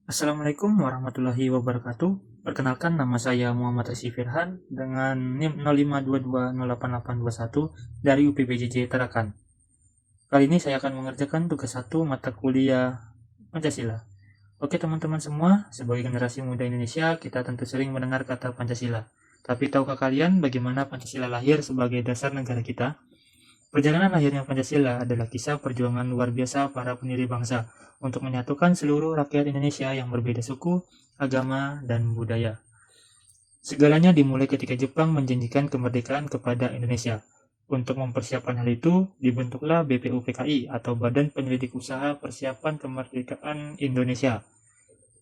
Assalamualaikum warahmatullahi wabarakatuh. Perkenalkan, nama saya Muhammad Rizky Firhan dengan NIM 0522088821 dari UPBJJ Tarakan. Kali ini saya akan mengerjakan tugas 1 mata kuliah Pancasila. Oke teman-teman semua, sebagai generasi muda Indonesia, kita tentu sering mendengar kata Pancasila. Tapi tahukah kalian bagaimana Pancasila lahir sebagai dasar negara kita? Perjalanan lahirnya Pancasila adalah kisah perjuangan luar biasa para pendiri bangsa untuk menyatukan seluruh rakyat Indonesia yang berbeda suku, agama, dan budaya. Segalanya dimulai ketika Jepang menjanjikan kemerdekaan kepada Indonesia. Untuk mempersiapkan hal itu, dibentuklah BPUPKI atau Badan Penyelidik Usaha Persiapan Kemerdekaan Indonesia.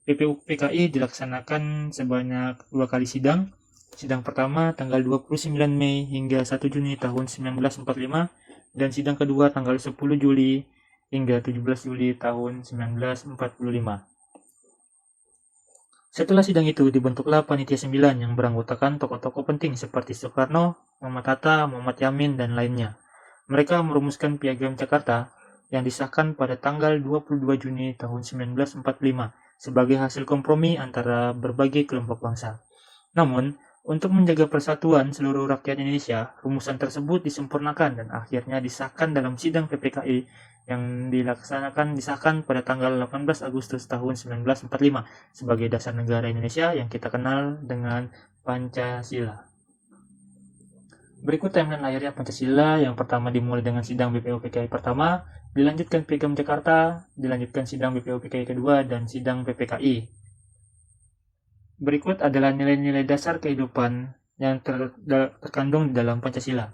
BPUPKI dilaksanakan sebanyak 2 kali sidang. Sidang pertama tanggal 29 Mei hingga 1 Juni tahun 1945 dan sidang kedua tanggal 10 Juli hingga 17 Juli tahun 1945. Setelah sidang itu dibentuklah Panitia 9 yang beranggotakan tokoh-tokoh penting seperti Soekarno, Muhammad Hatta, Muhammad Yamin, dan lainnya. Mereka merumuskan Piagam Jakarta yang disahkan pada tanggal 22 Juni tahun 1945 sebagai hasil kompromi antara berbagai kelompok bangsa. Namun, untuk menjaga persatuan seluruh rakyat Indonesia, rumusan tersebut disempurnakan dan akhirnya disahkan dalam sidang PPKI yang disahkan pada tanggal 18 Agustus tahun 1945 sebagai dasar negara Indonesia yang kita kenal dengan Pancasila. Berikut timeline lahirnya Pancasila. Yang pertama dimulai dengan sidang BPUPKI pertama, dilanjutkan Piagam Jakarta, dilanjutkan sidang BPUPKI kedua, dan sidang PPKI. Berikut adalah nilai-nilai dasar kehidupan yang terkandung di dalam Pancasila.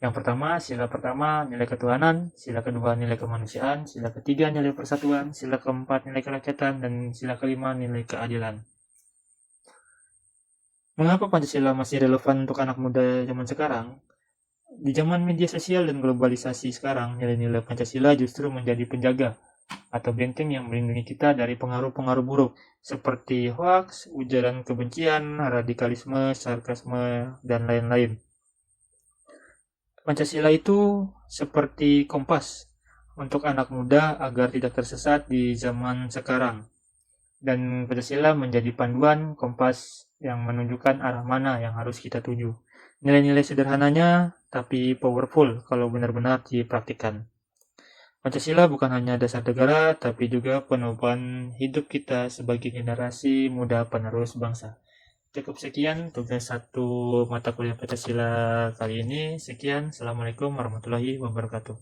Yang pertama, sila pertama, nilai ketuhanan, sila kedua, nilai kemanusiaan, sila ketiga, nilai persatuan, sila keempat, nilai kerakyatan, dan sila kelima, nilai keadilan. Mengapa Pancasila masih relevan untuk anak muda zaman sekarang? Di zaman media sosial dan globalisasi sekarang, nilai-nilai Pancasila justru menjadi penjaga atau benteng yang melindungi kita dari pengaruh-pengaruh buruk seperti hoax, ujaran kebencian, radikalisme, sarkasme, dan lain-lain. Pancasila itu seperti kompas untuk anak muda agar tidak tersesat di zaman sekarang. Dan Pancasila menjadi panduan kompas yang menunjukkan arah mana yang harus kita tuju. Nilai-nilai sederhananya tapi powerful kalau benar-benar dipraktikkan. Pancasila bukan hanya dasar negara, tapi juga penopang hidup kita sebagai generasi muda penerus bangsa. Cukup sekian tugas 1 mata kuliah Pancasila kali ini. Sekian, Assalamualaikum warahmatullahi wabarakatuh.